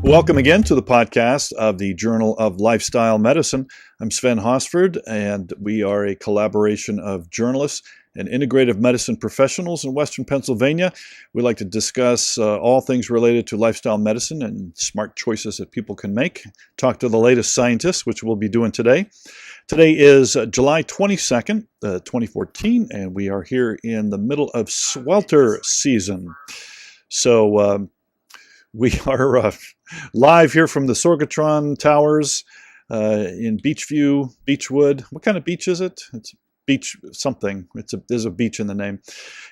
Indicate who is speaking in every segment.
Speaker 1: Welcome again to the podcast of the Journal of Lifestyle Medicine. I'm Sven Hosford, and we are a collaboration of journalists and integrative medicine professionals in Western Pennsylvania. We like to discuss all things related to lifestyle medicine and smart choices that people can make. Talk to the latest scientists, which we'll be doing today. Today is July 22nd, 2014, and we are here in the middle of swelter season. So we are live here from the Sorgatron Towers in Beachview, Beechwood. What kind of beach is it? It's beach something. There's a beach in the name.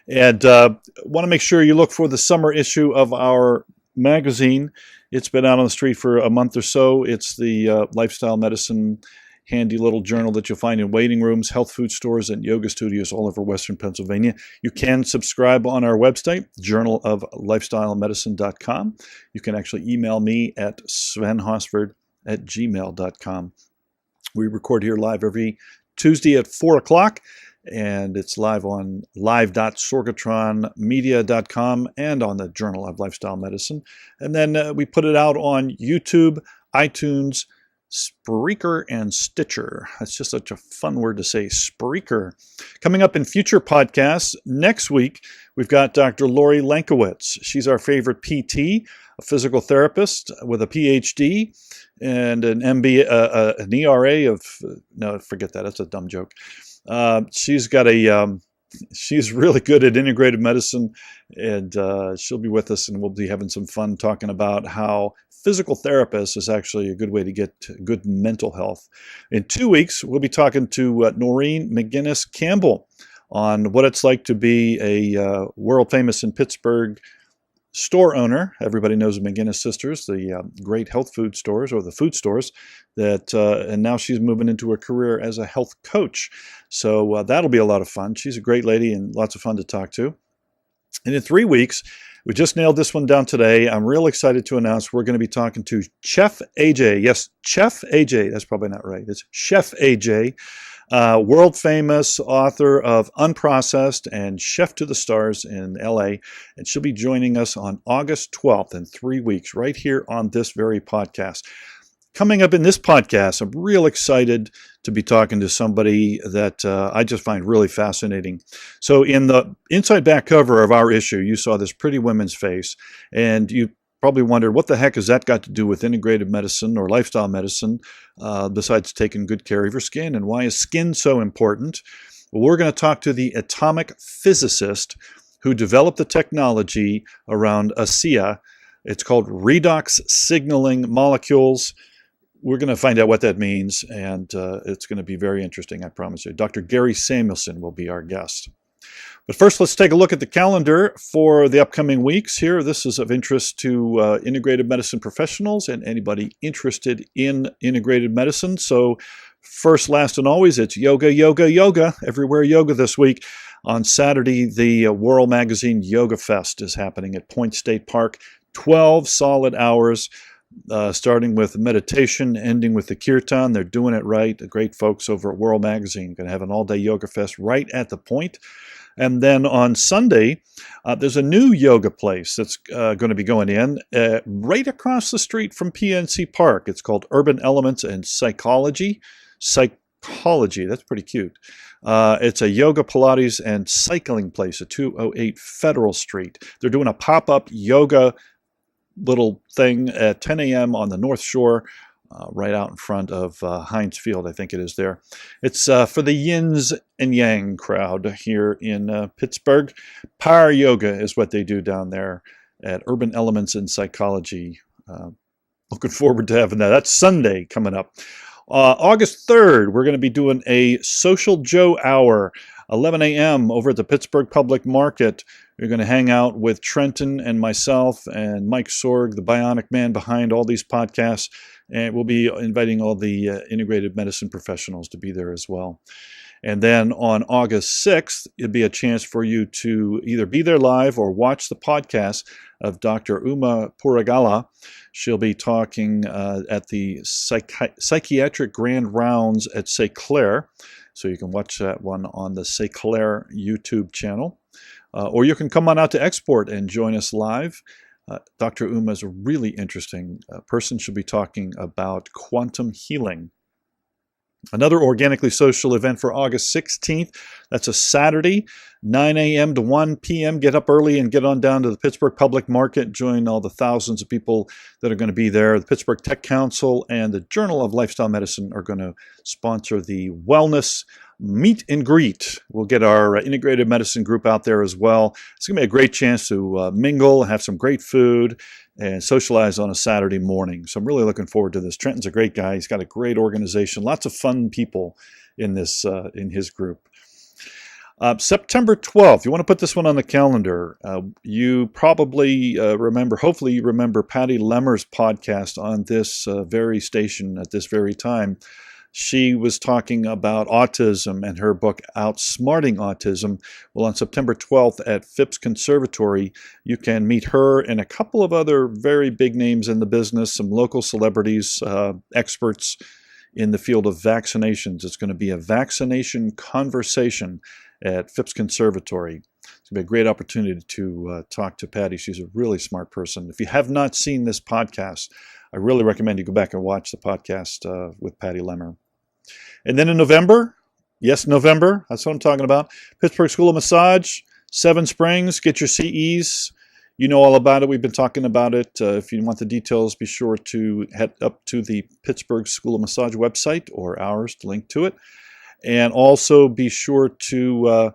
Speaker 1: And want to make sure you look for the summer issue of our magazine. It's been out on the street for a month or so. It's the lifestyle medicine handy little journal that you'll find in waiting rooms, health food stores, and yoga studios all over Western Pennsylvania. You can subscribe on our website, journaloflifestylemedicine.com. You can actually email me at svenhosford@gmail.com. We record here live every Tuesday at 4 o'clock, and it's live on live.sorgatronmedia.com and on the Journal of Lifestyle Medicine. And then we put it out on YouTube, iTunes, Spreaker, and Stitcher. That's just such a fun word to say, Spreaker. Coming up in future podcasts, next week, we've got Dr. Lori Lankowitz. She's our favorite PT, a physical therapist with a PhD and an MBA, an ERA of, no, forget that, that's a dumb joke. She's really good at integrative medicine, and she'll be with us, and we'll be having some fun talking about how physical therapist is actually a good way to get good mental health. In 2 weeks, we'll be talking to Noreen McGinnis Campbell on what it's like to be a world famous in Pittsburgh store owner. Everybody knows the McGinnis sisters, the great health food stores, or the food stores, that and now she's moving into a career as a health coach. So that'll be a lot of fun. She's a great lady and lots of fun to talk to. And in 3 weeks, we just nailed this one down today. I'm real excited to announce we're going to be talking to Chef AJ. Yes, Chef AJ. That's probably not right. It's Chef AJ, world famous author of Unprocessed and Chef to the Stars in LA. And she'll be joining us on August 12th in 3 weeks, right here on this very podcast. Coming up in this podcast, I'm real excited to be talking to somebody that I just find really fascinating. So in the inside back cover of our issue, you saw this pretty woman's face, and you probably wondered, what the heck has that got to do with integrative medicine or lifestyle medicine, besides taking good care of your skin, and why is skin so important? Well, we're going to talk to the atomic physicist who developed the technology around ASEA. It's called Redox signaling molecules. We're going to find out what that means, and it's going to be very interesting, I promise you. Dr. Gary Samuelson will be our guest. But first, let's take a look at the calendar for the upcoming weeks here. This is of interest to integrative medicine professionals and anybody interested in integrated medicine. So first, last, and always, it's yoga, yoga, yoga. Everywhere yoga this week. On Saturday, the World Magazine Yoga Fest is happening at Point State Park. 12 solid hours. Starting with meditation, ending with the kirtan. They're doing it right. The great folks over at World Magazine going to have an all-day yoga fest right at the point. And then on Sunday, there's a new yoga place that's going to be going in right across the street from PNC Park. It's called Urban Elements and Psychology. Psychology, that's pretty cute. It's a yoga, Pilates, and cycling place at 208 Federal Street. They're doing a pop-up yoga little thing at 10 a.m. on the North Shore, right out in front of Heinz Field, I think it is there. It's for the yins and yang crowd here in Pittsburgh. Power yoga is what they do down there at Urban Elements in Psychology. Looking forward to having that. That's Sunday coming up. August 3rd, we're going to be doing a Social Joe Hour, 11 a.m. over at the Pittsburgh Public Market. We're going to hang out with Trenton and myself and Mike Sorg, the bionic man behind all these podcasts. And we'll be inviting all the integrated medicine professionals to be there as well. And then on August 6th, it'll be a chance for you to either be there live or watch the podcast of Dr. Uma Puragala. She'll be talking at the Psychiatric Grand Rounds at St. Clair. So you can watch that one on the St. Clair YouTube channel. Or you can come on out to Export and join us live. Dr. Uma is a really interesting person. She'll be talking about quantum healing. Another Organically Social event for August 16th. That's a Saturday, 9 a.m. to 1 p.m. Get up early and get on down to the Pittsburgh Public Market. Join all the thousands of people that are going to be there. The Pittsburgh Tech Council and the Journal of Lifestyle Medicine are going to sponsor the Wellness Meet and Greet. We'll get our integrated medicine group out there as well. It's going to be a great chance to mingle, have some great food, and socialize on a Saturday morning. So I'm really looking forward to this. Trenton's a great guy. He's got a great organization. Lots of fun people in this in his group. September 12th, you want to put this one on the calendar. You probably remember, hopefully you remember Patty Lemmer's podcast on this very station at this very time. She was talking about autism and her book, Outsmarting Autism. Well, on September 12th at Phipps Conservatory, you can meet her and a couple of other very big names in the business, some local celebrities, experts in the field of vaccinations. It's going to be a vaccination conversation at Phipps Conservatory. It's going to be a great opportunity to talk to Patty. She's a really smart person. If you have not seen this podcast, I really recommend you go back and watch the podcast with Patty Lemmer. And then in November, yes, November, that's what I'm talking about, Pittsburgh School of Massage, Seven Springs, get your CEs. You know all about it. We've been talking about it. If you want the details, be sure to head up to the Pittsburgh School of Massage website or ours to link to it. And also be sure to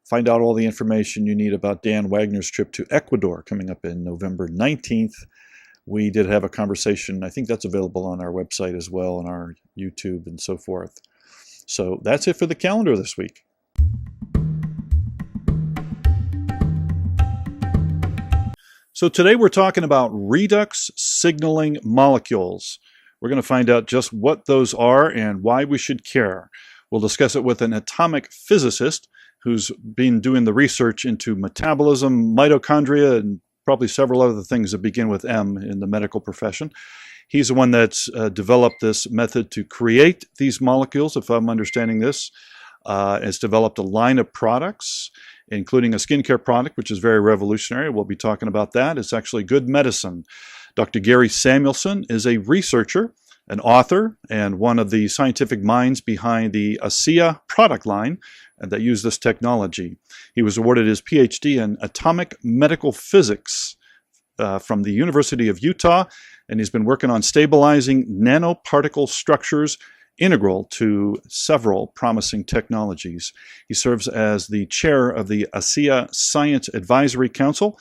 Speaker 1: find out all the information you need about Dan Wagner's trip to Ecuador coming up in November 19th. We did have a conversation. I think that's available on our website as well, on our YouTube and so forth. So that's it for the calendar this week. So today we're talking about redox signaling molecules. We're going to find out just what those are and why we should care. We'll discuss it with an atomic physicist who's been doing the research into metabolism, mitochondria, and probably several other things that begin with M in the medical profession. He's the one that's developed this method to create these molecules, if I'm understanding this. Has developed a line of products, including a skincare product, which is very revolutionary. We'll be talking about that. It's actually good medicine. Dr. Gary Samuelson is a researcher, an author, and one of the scientific minds behind the ASEA product line that use this technology. He was awarded his PhD in atomic medical physics from the University of Utah, and he's been working on stabilizing nanoparticle structures integral to several promising technologies. He serves as the chair of the ASEA Science Advisory Council.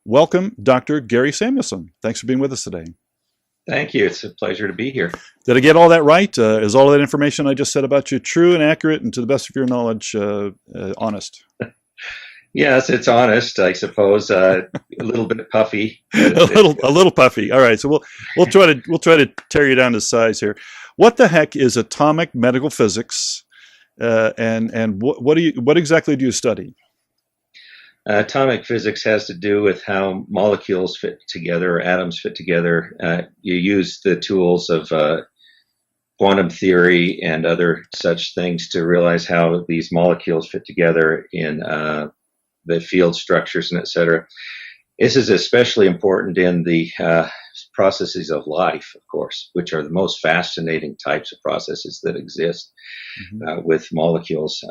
Speaker 1: Welcome, Dr. Gary Samuelson. Thanks for being with us today.
Speaker 2: Thank you. It's a pleasure to be here.
Speaker 1: Did I get all that right? Is all of that information I just said about you true and accurate and to the best of your knowledge honest?
Speaker 2: Yes, it's honest, I suppose. A little bit puffy.
Speaker 1: a little puffy. All right, so we'll try to tear you down to size here. What the heck is atomic medical physics, and what exactly do you study?
Speaker 2: Atomic physics has to do with how molecules fit together, or atoms fit together. You use the tools of quantum theory and other such things to realize how these molecules fit together in the field structures and et cetera. This is especially important in the processes of life, of course, which are the most fascinating types of processes that exist with molecules.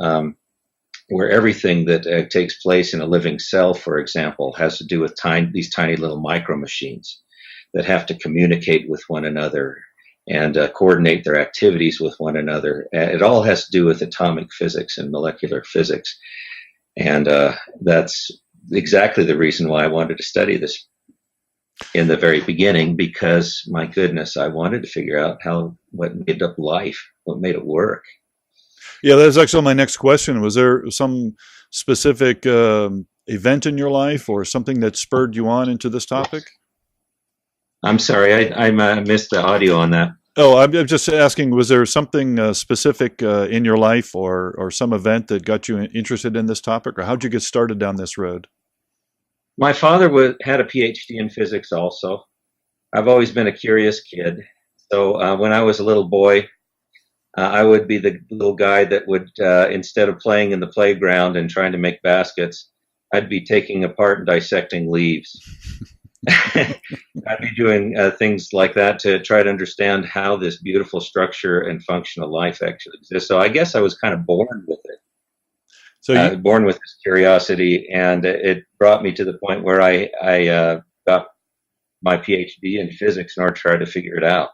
Speaker 2: Where everything that takes place in a living cell, for example, has to do with these tiny little micro machines that have to communicate with one another and coordinate their activities with one another. It all has to do with atomic physics and molecular physics. And that's exactly the reason why I wanted to study this in the very beginning, because, my goodness, I wanted to figure out what made up life, what made it work.
Speaker 1: Yeah, that's actually my next question. Was there some specific event in your life or something that spurred you on into this topic?
Speaker 2: I'm sorry, I missed the audio on that.
Speaker 1: Oh, I'm just asking, was there something specific in your life or some event that got you interested in this topic, or how'd you get started down this road?
Speaker 2: My father had a PhD in physics also. I've always been a curious kid. So when I was a little boy, I would be the little guy that would, instead of playing in the playground and trying to make baskets, I'd be taking apart and dissecting leaves. I'd be doing things like that to try to understand how this beautiful structure and function of life actually exists. So I guess I was kind of born with it,
Speaker 1: So you,
Speaker 2: born with this curiosity, and it brought me to the point where I got my PhD in physics in order to try to figure it out.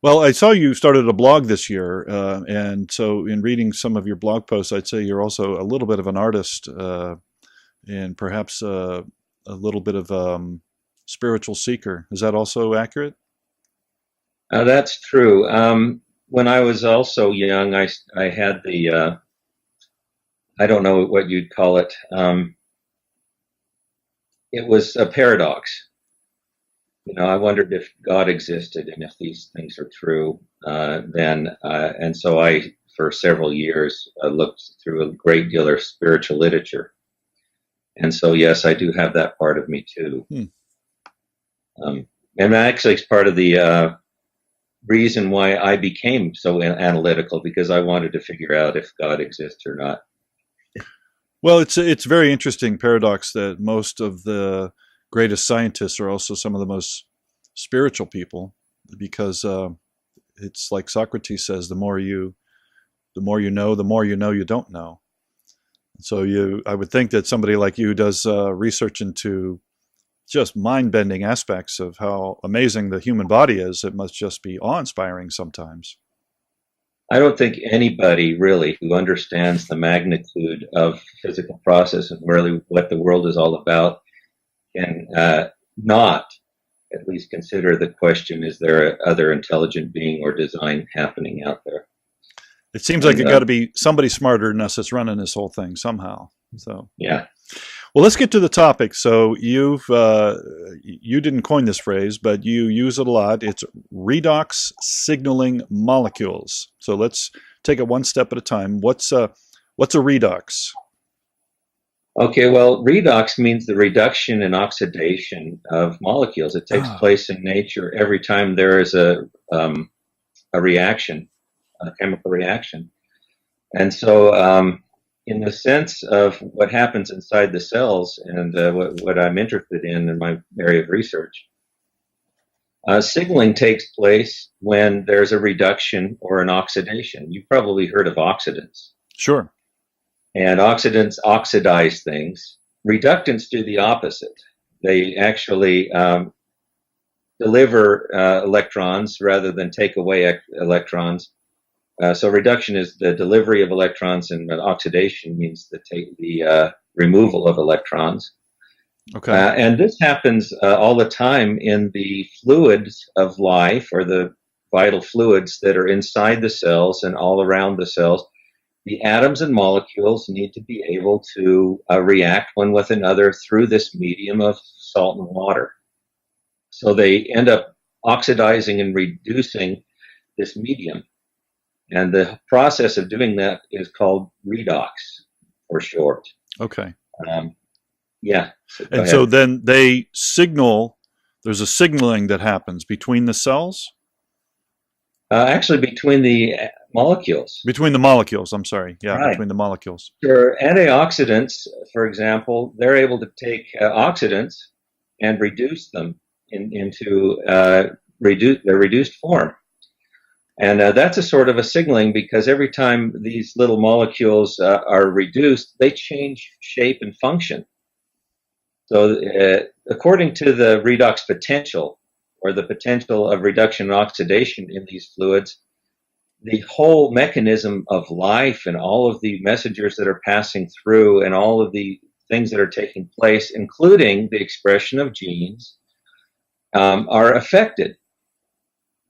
Speaker 1: well, I saw you started a blog this year, and so in reading some of your blog posts, I'd say you're also a little bit of an artist, and perhaps a little bit of spiritual seeker. Is that also accurate?
Speaker 2: That's true. When I was also young, I had the I don't know what you'd call it. It was a paradox. I wondered if God existed and if these things are true. And so I, for several years, looked through a great deal of spiritual literature. And so, yes, I do have that part of me too.
Speaker 1: Hmm.
Speaker 2: And actually, it's part of the reason why I became so analytical, because I wanted to figure out if God exists or not.
Speaker 1: Well, it's very interesting paradox that most of the greatest scientists are also some of the most spiritual people, because it's like Socrates says: the more you know, the more you know you don't know. So I would think that somebody like you does research into just mind-bending aspects of how amazing the human body is. It must just be awe-inspiring sometimes.
Speaker 2: I don't think anybody really who understands the magnitude of physical process and really what the world is all about can not at least consider the question: is there other intelligent being or design happening out there?
Speaker 1: It seems like
Speaker 2: And
Speaker 1: it got to be somebody smarter than us that's running this whole thing somehow. So
Speaker 2: yeah.
Speaker 1: well, let's get to the topic. So you didn't coin this phrase, but you use it a lot. It's redox signaling molecules. So let's take it one step at a time. What's a redox?
Speaker 2: Okay, well, redox means the reduction and oxidation of molecules. It takes
Speaker 1: Ah,
Speaker 2: place in nature every time there is a reaction, a chemical reaction. And so, in the sense of what happens inside the cells and what I'm interested in my area of research, signaling takes place when there's a reduction or an oxidation. You've probably heard of oxidants.
Speaker 1: sure.
Speaker 2: And oxidants oxidize things. Reductants do the opposite. They actually deliver electrons rather than take away electrons. So reduction is the delivery of electrons, and oxidation means the removal of electrons.
Speaker 1: Okay.
Speaker 2: And this happens all the time in the fluids of life, or the vital fluids that are inside the cells and all around the cells. The atoms and molecules need to be able to react one with another through this medium of salt and water. So they end up oxidizing and reducing this medium. And the process of doing that is called redox, for short.
Speaker 1: Okay.
Speaker 2: Yeah. So
Speaker 1: And so then they signal. There's a signaling that happens between the cells.
Speaker 2: Actually, between the molecules.
Speaker 1: Between the molecules. I'm sorry. Yeah,
Speaker 2: Right.
Speaker 1: between the molecules.
Speaker 2: For antioxidants, for example, they're able to take oxidants and reduce them into their reduced form. And that's a sort of a signaling, because every time these little molecules are reduced, they change shape and function. So according to the redox potential, or the potential of reduction and oxidation in these fluids, the whole mechanism of life and all of the messengers that are passing through and all of the things that are taking place, including the expression of genes, are affected.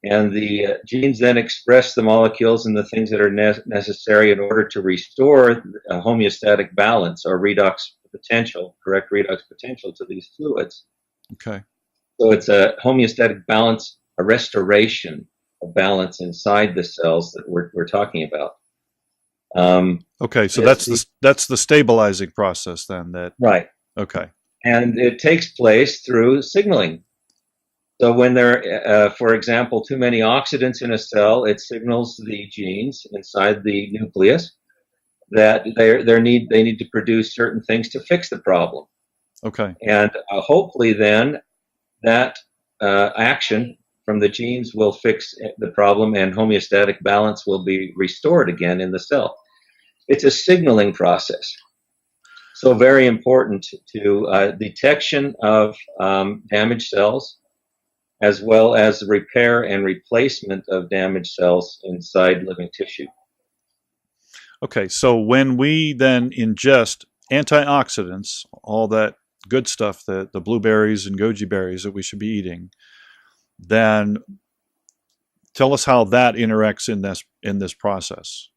Speaker 2: And the genes then express the molecules and the things that are necessary in order to restore a homeostatic balance, or redox potential, correct redox potential to these fluids.
Speaker 1: Okay.
Speaker 2: So it's a homeostatic balance, a restoration of balance inside the cells that we're talking about.
Speaker 1: Okay, so that's the stabilizing process then.
Speaker 2: Right.
Speaker 1: Okay.
Speaker 2: And it takes place through signaling. So when there, for example, too many oxidants in a cell, it signals the genes inside the nucleus that they need to produce certain things to fix the problem.
Speaker 1: Okay.
Speaker 2: And hopefully then that action from the genes will fix the problem and homeostatic balance will be restored again in the cell. It's a signaling process. So very important to detection of damaged cells, as well as repair and replacement of damaged cells inside living tissue.
Speaker 1: Okay, so when we then ingest antioxidants, all that good stuff, the blueberries and goji berries that we should be eating, then tell us how that interacts in this process.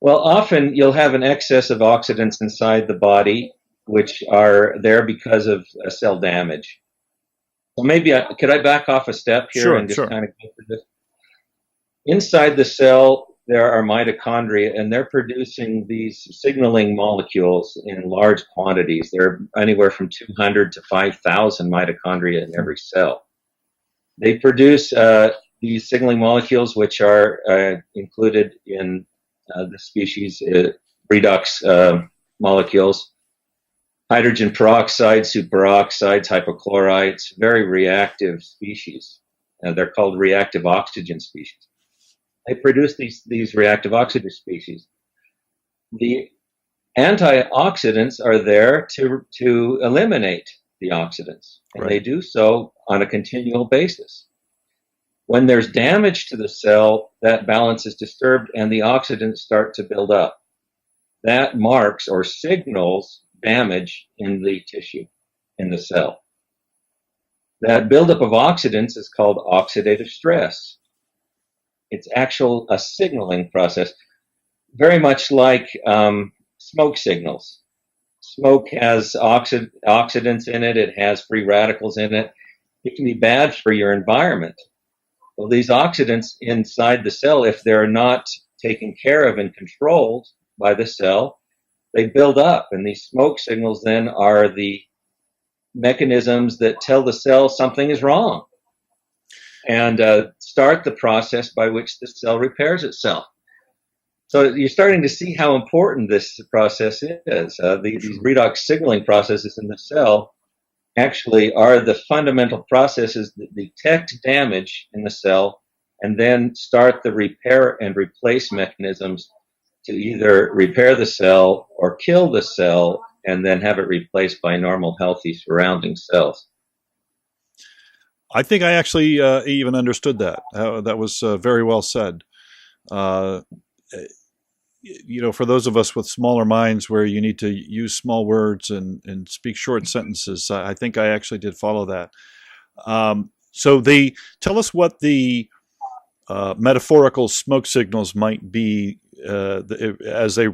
Speaker 2: Well, often you'll have an excess of oxidants inside the body, which are there because of cell damage. So maybe could I back off a step here
Speaker 1: Sure,
Speaker 2: and just
Speaker 1: sure.
Speaker 2: kind of go through this? Inside the cell, there are mitochondria, and they're producing these signaling molecules in large quantities. There are anywhere from 200 to 5,000 mitochondria in every cell. They produce these signaling molecules, which are included in the species Redox molecules. Hydrogen peroxide, superoxides, hypochlorites, very reactive species. They're called reactive oxygen species. They produce these reactive oxygen species. The antioxidants are there to eliminate the oxidants, and they do so on a continual basis. When there's damage to the cell, that balance is disturbed and the oxidants start to build up. That marks or signals damage in the tissue, in the cell. That buildup of oxidants is called oxidative stress. It's a signaling process, very much like smoke signals. Smoke has oxidants in it. It has free radicals in it. It can be bad for your environment. Well, these oxidants inside the cell, if they're not taken care of and controlled by the cell, they build up. And these smoke signals then are the mechanisms that tell the cell something is wrong and start the process by which the cell repairs itself. So you're starting to see how important this process is. These redox signaling processes in the cell actually are the fundamental processes that detect damage in the cell and then start the repair and replace mechanisms to either repair the cell or kill the cell and then have it replaced by normal, healthy surrounding cells.
Speaker 1: I think I actually even understood that. That was very well said. For those of us with smaller minds where you need to use small words and speak short sentences, I think I actually did follow that. So tell us what the metaphorical smoke signals might be as they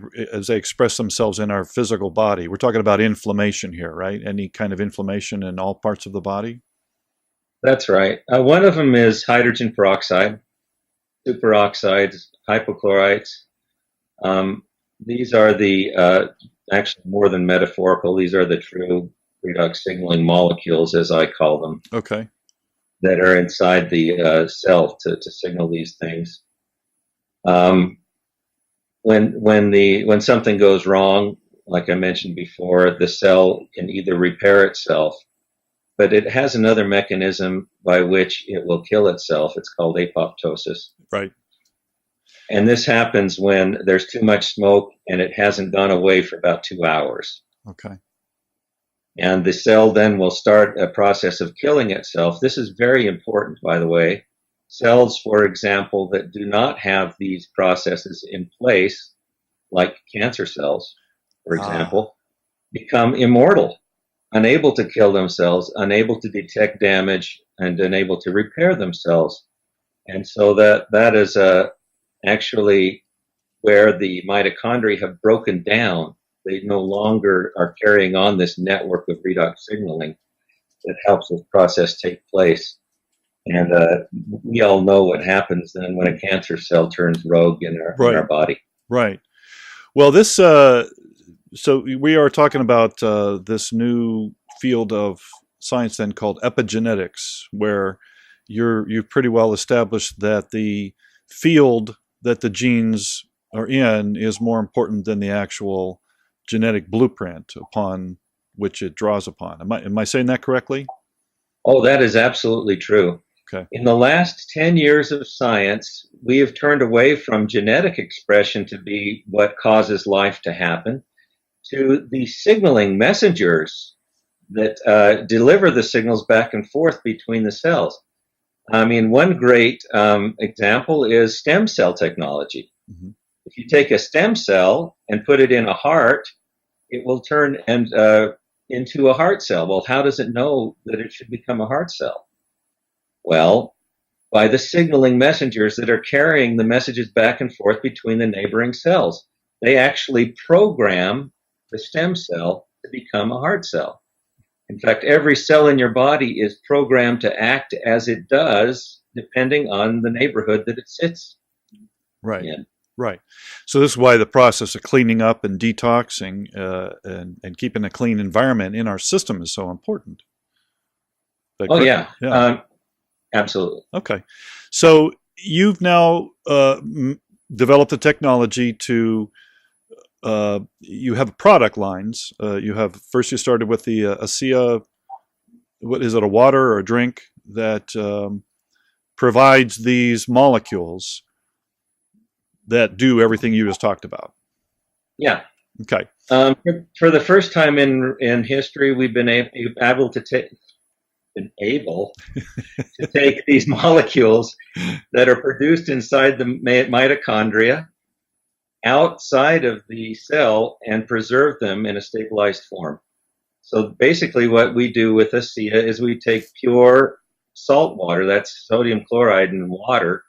Speaker 1: express themselves in our physical body. We're talking about inflammation here, right? Any kind of inflammation in all parts of the body?
Speaker 2: That's right. One of them is hydrogen peroxide, superoxides, hypochlorites. These are the actually more than metaphorical. These are the true redox signaling molecules, as I call them.
Speaker 1: Okay.
Speaker 2: That are inside the cell to signal these things. When something goes wrong, like I mentioned before, the cell can either repair itself, but it has another mechanism by which it will kill itself. It's called apoptosis.
Speaker 1: Right.
Speaker 2: And this happens when there's too much smoke and it hasn't gone away for about 2 hours.
Speaker 1: Okay.
Speaker 2: And the cell then will start a process of killing itself. This is very important, by the way. Cells, for example, that do not have these processes in place, like cancer cells, for example, become immortal, unable to kill themselves, unable to detect damage, and unable to repair themselves. And so that is actually where the mitochondria have broken down. They no longer are carrying on this network of redox signaling that helps this process take place. And we all know what happens then when a cancer cell turns rogue in our body.
Speaker 1: Right. Well, so we are talking about this new field of science then called epigenetics, where you've pretty well established that the field that the genes are in is more important than the actual genetic blueprint upon which it draws upon. Am I saying that correctly?
Speaker 2: Oh, that is absolutely true.
Speaker 1: Okay.
Speaker 2: In the last 10 years of science, we have turned away from genetic expression to be what causes life to happen to the signaling messengers that deliver the signals back and forth between the cells. I mean, one great example is stem cell technology.
Speaker 1: Mm-hmm.
Speaker 2: If you take a stem cell and put it in a heart, it will turn into a heart cell. Well, how does it know that it should become a heart cell? Well, by the signaling messengers that are carrying the messages back and forth between the neighboring cells. They actually program the stem cell to become a heart cell. In fact, every cell in your body is programmed to act as it does, depending on the neighborhood that it sits in.
Speaker 1: Right. So this is why the process of cleaning up and detoxing and keeping a clean environment in our system is so important.
Speaker 2: Yeah. Absolutely.
Speaker 1: Okay. So you've now developed the technology to, you have product lines. First you started with the ASEA, what is it, a water or a drink that provides these molecules that do everything you just talked about.
Speaker 2: Yeah.
Speaker 1: Okay.
Speaker 2: For the first time in history, we've been able to take these molecules that are produced inside the mitochondria outside of the cell and preserve them in a stabilized form. So basically what we do with ASEA is we take pure salt water, that's sodium chloride in water,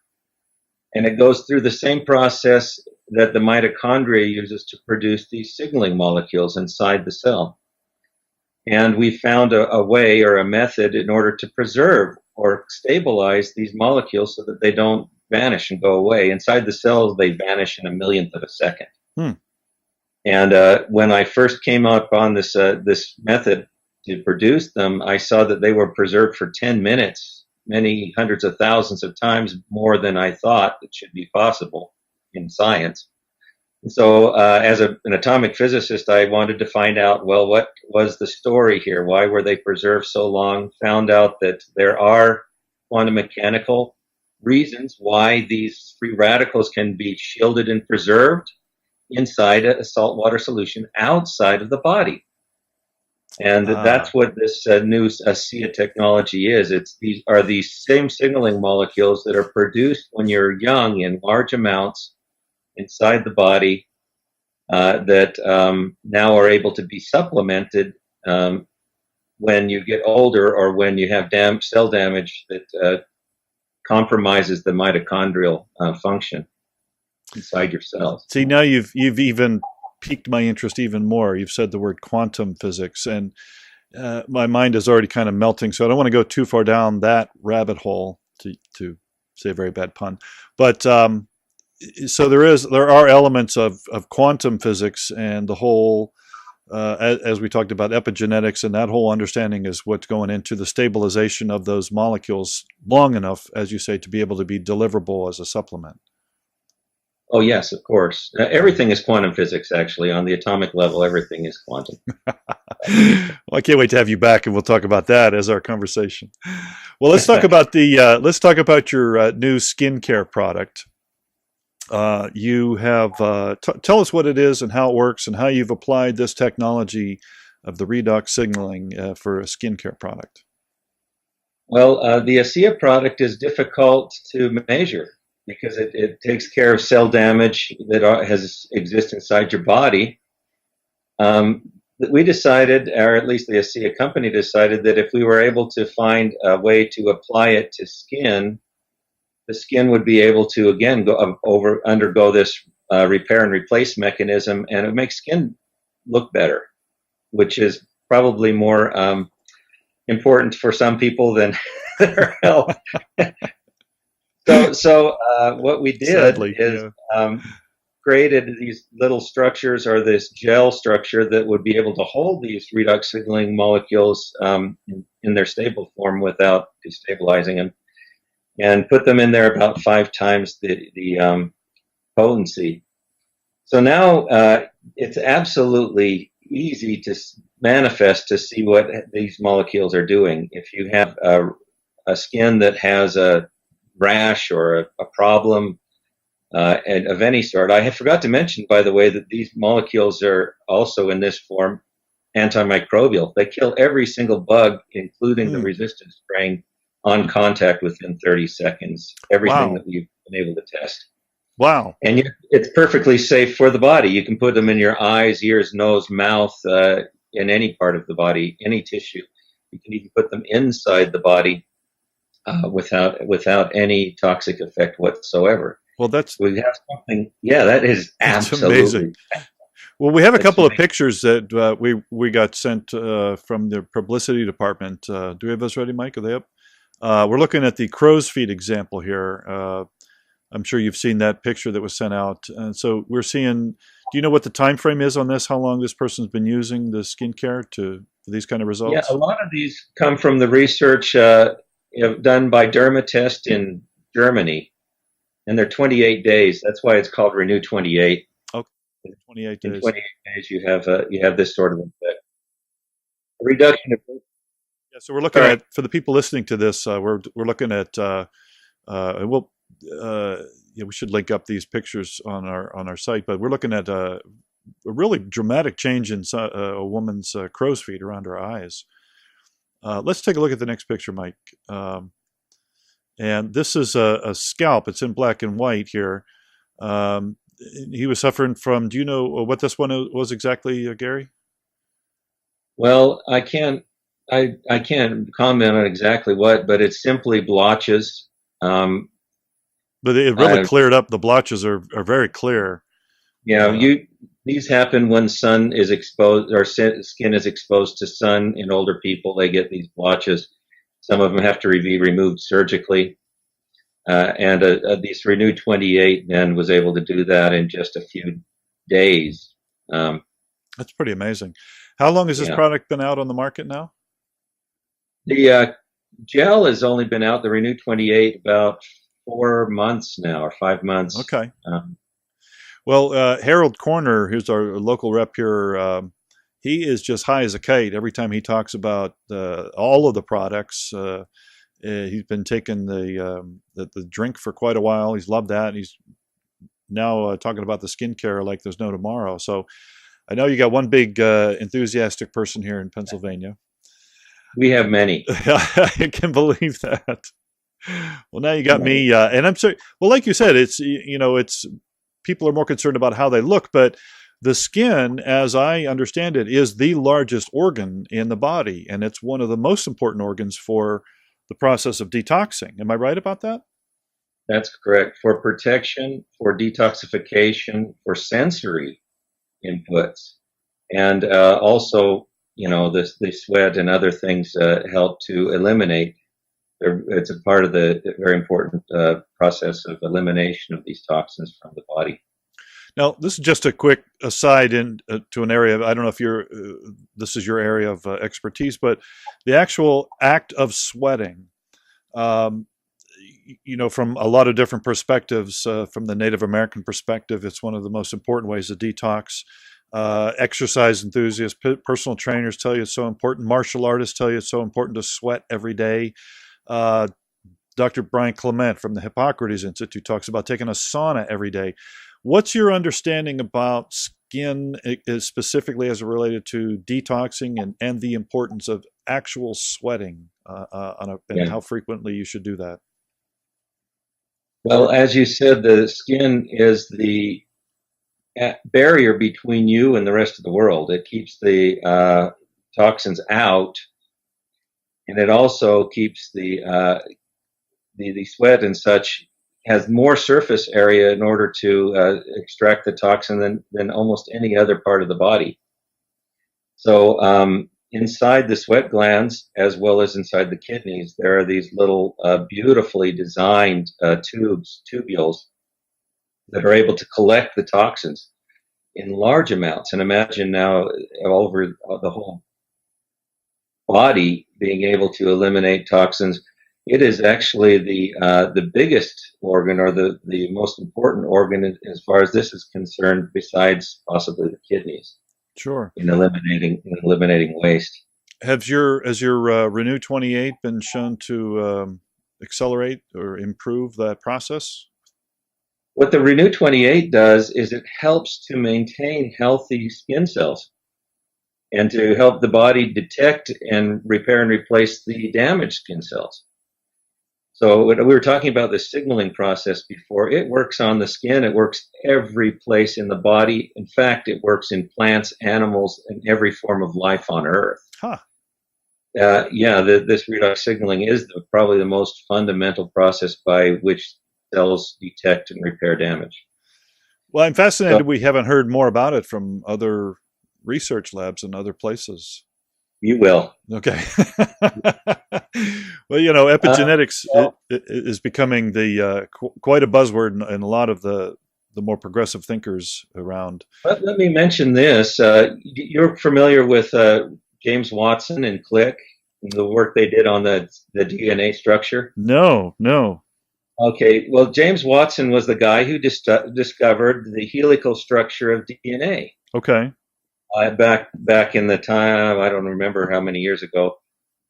Speaker 2: and it goes through the same process that the mitochondria uses to produce these signaling molecules inside the cell. And we found a way or a method in order to preserve or stabilize these molecules so that they don't vanish and go away. Inside the cells, they vanish in a millionth of a second. And when I first came up on this method to produce them, I saw that they were preserved for 10 minutes, many hundreds of thousands of times more than I thought it should be possible in science. So as an atomic physicist, I wanted to find out, well, what was the story here? Why were they preserved so long? Found out that there are quantum mechanical reasons why these free radicals can be shielded and preserved inside a saltwater solution outside of the body. And that's what this new ASEA technology is. These same signaling molecules that are produced when you're young in large amounts inside the body that now are able to be supplemented when you get older or when you have cell damage that compromises the mitochondrial function inside your cells.
Speaker 1: See, now you've even piqued my interest even more. You've said the word quantum physics, and my mind is already kind of melting, so I don't want to go too far down that rabbit hole, to say a very bad pun. But so there are elements of quantum physics and the whole, as we talked about, epigenetics, and that whole understanding is what's going into the stabilization of those molecules long enough, as you say, to be able to be deliverable as a supplement.
Speaker 2: Oh, yes, of course. Everything is quantum physics, actually. On the atomic level, everything is quantum.
Speaker 1: Well, I can't wait to have you back, and we'll talk about that as our conversation. Well, let's talk about your new skincare product. You have tell us what it is and how it works, and how you've applied this technology of the redox signaling for a skincare product.
Speaker 2: Well, the ASEA product is difficult to measure because it takes care of cell damage that exists inside your body. We decided, or at least the ASEA company decided, that if we were able to find a way to apply it to skin, the skin would be able to, again, undergo this repair and replace mechanism, and it would make skin look better, which is probably more important for some people than their health. So what we did created these little structures, or this gel structure that would be able to hold these redox signaling molecules in their stable form without destabilizing them, and put them in there about 5 times the potency. So now it's absolutely easy to manifest to see what these molecules are doing. If you have a skin that has a rash or a problem and of any sort, I had forgot to mention, by the way, that these molecules are also in this form antimicrobial. They kill every single bug, including the
Speaker 1: Hmm.
Speaker 2: resistant strain, on contact within 30 seconds. Everything
Speaker 1: Wow.
Speaker 2: that we've been able to test.
Speaker 1: Wow.
Speaker 2: And it's perfectly safe for the body. You can put them in your eyes, ears, nose, mouth, in any part of the body, any tissue. You can even put them inside the body without any toxic effect whatsoever.
Speaker 1: Well,
Speaker 2: We have something. Yeah, that is
Speaker 1: that's amazing.
Speaker 2: absolutely.
Speaker 1: Well, we have a
Speaker 2: That's
Speaker 1: couple of
Speaker 2: amazing.
Speaker 1: pictures that we got sent from the publicity department. Do we have those ready, Mike? Are they up? We're looking at the crow's feet example here. I'm sure you've seen that picture that was sent out. And so we're seeing. Do you know what the time frame is on this? How long this person's been using the skincare for these kind of
Speaker 2: Yeah, a
Speaker 1: results?
Speaker 2: lot of these come from the research done by Dermatest in Germany, and they're 28 days. That's why it's called Renew 28.
Speaker 1: Okay, 28
Speaker 2: In
Speaker 1: days.
Speaker 2: 28 days, you have this sort of effect. A reduction of.
Speaker 1: Yeah, so we're looking
Speaker 2: Sorry.
Speaker 1: at for the people listening to this, we're looking at and we'll yeah, we should link up these pictures on our site, but we're looking at a really dramatic change in a woman's crow's feet around her eyes. Let's take a look at the next picture, Mike. And this is a scalp. It's in black and white here. Um, he was suffering from. Do you know what this one was exactly, Gary?
Speaker 2: Well, I can't comment on exactly what, but it's simply blotches. Um,
Speaker 1: But it really
Speaker 2: uh,
Speaker 1: cleared up. The blotches are very clear.
Speaker 2: you know,
Speaker 1: Uh,
Speaker 2: you these happen when sun is exposed or skin is exposed to sun. In older people, they get these blotches. Some of them have to be removed surgically. And this Renew 28 then was able to do that in just a few days. Um,
Speaker 1: that's pretty amazing. How long has this
Speaker 2: yeah.
Speaker 1: product been out on the market now?
Speaker 2: The gel has only been out, the Renew 28, about 4 months now, or 5 months.
Speaker 1: Okay.
Speaker 2: Um,
Speaker 1: Well, Harold Corner, who's our local rep here, he is just high as a kite every time he talks about all of the products. He's been taking the drink for quite a while. He's loved that. And he's now talking about the skincare like there's no tomorrow. So I know you got one big enthusiastic person here in Pennsylvania.
Speaker 2: we have many.
Speaker 1: I can believe that. Well, now you got
Speaker 2: Many.
Speaker 1: me, and I'm sorry. Well, like you said, it's people are more concerned about how they look, but the skin, as I understand it, is the largest organ in the body, and it's one of the most important organs for the process of detoxing. Am I right about that?
Speaker 2: That's correct. For protection, for detoxification, for sensory inputs, and also, the sweat and other things help to eliminate. It's a part of the very important process of elimination of these toxins from the body.
Speaker 1: Now, this is just a quick aside to an area. I don't know if this is your area of expertise, but the actual act of sweating. Um, from a lot of different perspectives, from the Native American perspective, it's one of the most important ways to detox. Exercise enthusiasts, personal trainers tell you it's so important. Martial artists tell you it's so important to sweat every day. Uh, Dr. Brian Clement from the Hippocrates Institute talks about taking a sauna every day. What's your understanding about skin specifically as it related to detoxing and the importance of actual sweating and
Speaker 2: Yeah.
Speaker 1: how frequently you should do that?
Speaker 2: Well, as you said, the skin is the barrier between you and the rest of the world. It keeps the toxins out, and it also keeps the sweat and such has more surface area in order to extract the toxin than almost any other part of the body. So inside the sweat glands, as well as inside the kidneys, there are these little beautifully designed tubules that are able to collect the toxins in large amounts. And imagine now all over the whole body being able to eliminate toxins. It is actually the biggest organ, or the most important organ as far as this is concerned, besides possibly the kidneys.
Speaker 1: Sure.
Speaker 2: in eliminating waste.
Speaker 1: Has your Renew 28 been shown to accelerate or improve that process?
Speaker 2: What the Renew 28 does is it helps to maintain healthy skin cells and to help the body detect and repair and replace the damaged skin cells. So we were talking about the signaling process before. It works on the skin. It works every place in the body. In fact, it works in plants, animals, and every form of life on Earth.
Speaker 1: Huh.
Speaker 2: This redox signaling is probably the most fundamental process by which cells detect and repair damage.
Speaker 1: Well, I'm fascinated we haven't heard more about it from other research labs in other places.
Speaker 2: You will.
Speaker 1: Okay. Well, epigenetics is becoming quite a buzzword in a lot of the more progressive thinkers around.
Speaker 2: Let me mention this. You're familiar with James Watson and Crick, the work they did on the DNA structure?
Speaker 1: No.
Speaker 2: Okay. Well, James Watson was the guy who discovered the helical structure of DNA.
Speaker 1: Okay.
Speaker 2: Back in the time, I don't remember how many years ago,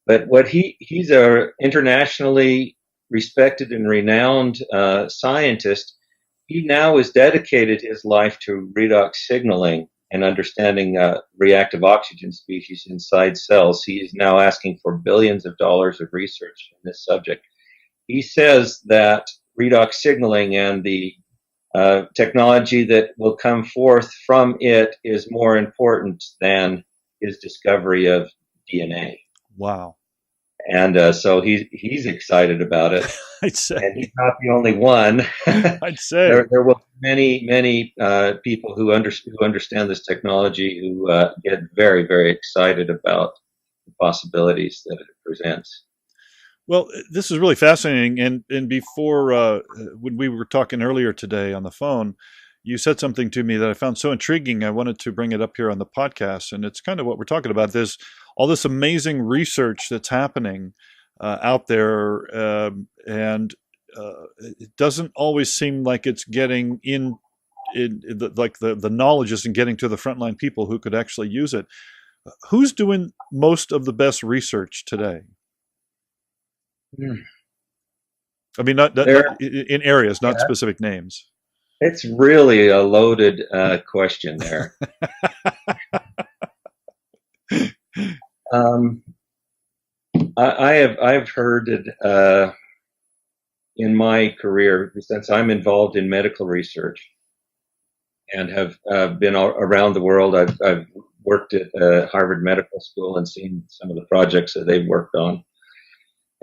Speaker 2: but he's a internationally respected and renowned scientist. He now has dedicated his life to redox signaling and understanding reactive oxygen species inside cells. He is now asking for billions of dollars of research in this subject. He says that redox signaling and the technology that will come forth from it is more important than his discovery of DNA.
Speaker 1: Wow.
Speaker 2: And so he's excited about it.
Speaker 1: I'd say.
Speaker 2: And he's not the only one.
Speaker 1: I'd say.
Speaker 2: There will be many people who understand this technology who get very, very excited about the possibilities that it presents.
Speaker 1: Well, this is really fascinating. And before, when we were talking earlier today on the phone, you said something to me that I found so intriguing. I wanted to bring it up here on the podcast. And it's kind of what we're talking about. There's all this amazing research that's happening out there. And it doesn't always seem like it's getting the knowledge isn't getting to the frontline people who could actually use it. Who's doing most of the best research today? I mean, not in areas, not specific names.
Speaker 2: It's really a loaded question there. I've heard it in my career, since I'm involved in medical research and have been around the world. I've worked at Harvard Medical School and seen some of the projects that they've worked on.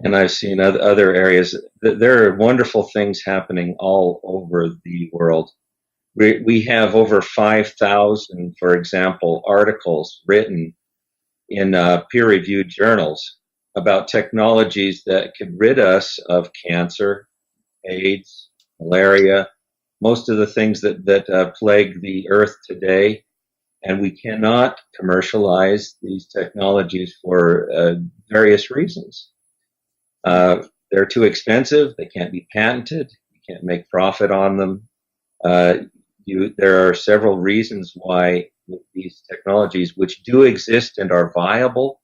Speaker 2: And I've seen other areas. There are wonderful things happening all over the world. We have over 5,000, for example, articles written in peer-reviewed journals about technologies that could rid us of cancer, AIDS, malaria, most of the things that plague the earth today. And we cannot commercialize these technologies for various reasons. They're too expensive. They can't be patented. You can't make profit on them. There are several reasons why these technologies, which do exist and are viable,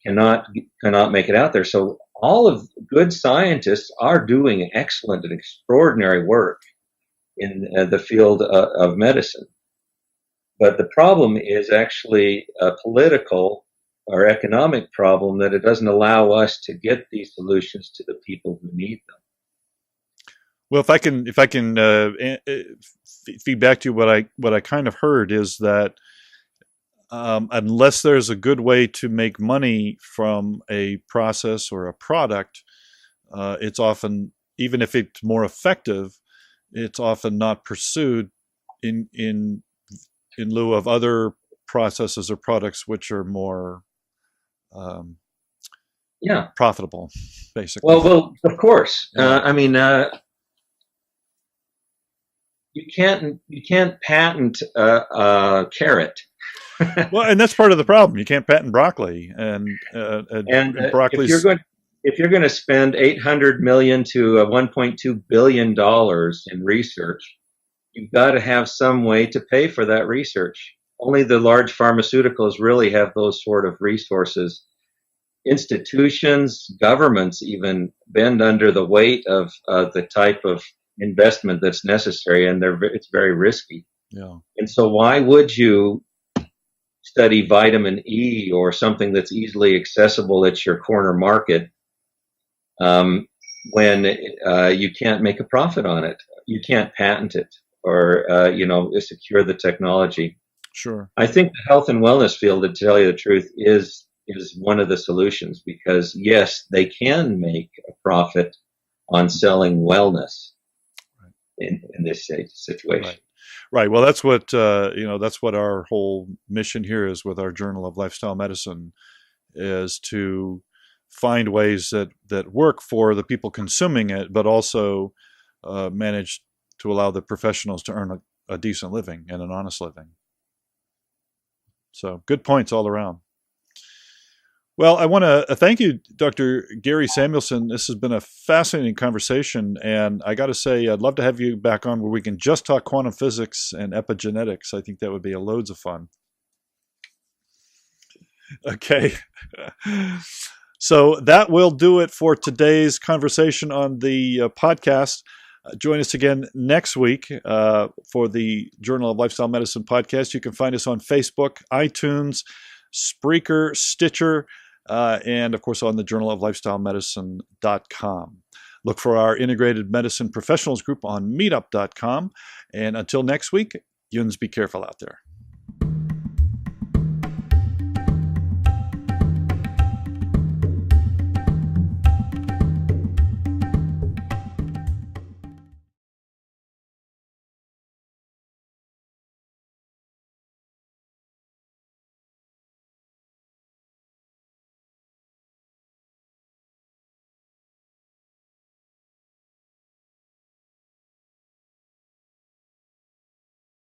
Speaker 2: cannot make it out there. So all of good scientists are doing excellent and extraordinary work in the field of medicine. But the problem is actually a political or economic problem, that it doesn't allow us to get these solutions to the people who need them.
Speaker 1: Well, if I can feed back to you, what I kind of heard is that unless there's a good way to make money from a process or a product, it's often, even if it's more effective, it's often not pursued in lieu of other processes or products which are more profitable, basically.
Speaker 2: Well, of course. I mean, you can't patent a carrot.
Speaker 1: Well, and that's part of the problem. You can't patent broccoli, and broccoli.
Speaker 2: If you're going to spend $800 million to $1.2 billion in research, you've got to have some way to pay for that research. only the large pharmaceuticals really have those sort of resources. Institutions, governments even bend under the weight of the type of investment that's necessary, and it's very risky.
Speaker 1: Yeah.
Speaker 2: And so why would you study vitamin E or something that's easily accessible at your corner market when you can't make a profit on it? You can't patent it or secure the technology.
Speaker 1: Sure.
Speaker 2: I think the health and wellness field, to tell you the truth, is one of the solutions, because yes, they can make a profit on selling wellness in this situation.
Speaker 1: Right. Right. Well, that's what that's what our whole mission here is with our Journal of Lifestyle Medicine, is to find ways that work for the people consuming it, but also manage to allow the professionals to earn a decent living and an honest living. So good points all around. Well, I want to thank you, Dr. Gary Samuelson. This has been a fascinating conversation, and I got to say, I'd love to have you back on where we can just talk quantum physics and epigenetics. I think that would be loads of fun. Okay. So that will do it for today's conversation on the podcast. Join us again next week for the Journal of Lifestyle Medicine podcast. You can find us on Facebook, iTunes, Spreaker, Stitcher, and of course on the Journal of Lifestyle Medicine.com. Look for our Integrated Medicine Professionals group on meetup.com. And until next week, Yuns, be careful out there.